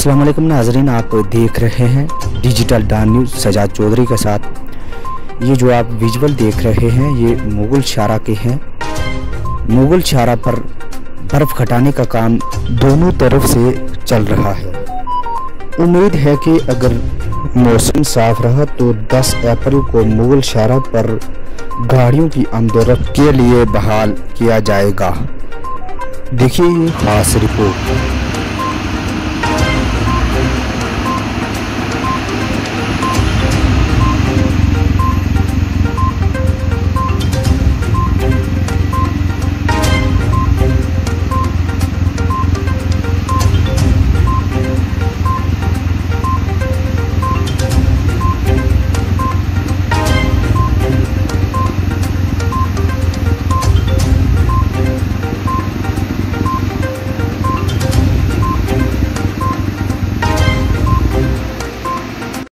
अस्सलाम वालेकुम नाजरीन, आप देख रहे हैं डिजिटल डान न्यूज़ सजाद चौधरी के साथ। ये जो आप विजुअल देख रहे हैं ये मुगल शाहराह के हैं। मुगल शाहराह पर बर्फ़ हटाने का काम दोनों तरफ से चल रहा है। उम्मीद है कि अगर मौसम साफ रहा तो 10 अप्रैल को मुगल शाहराह पर गाड़ियों की आमदोरफ्त के लिए बहाल किया जाएगा। देखिए ये खास रिपोर्ट।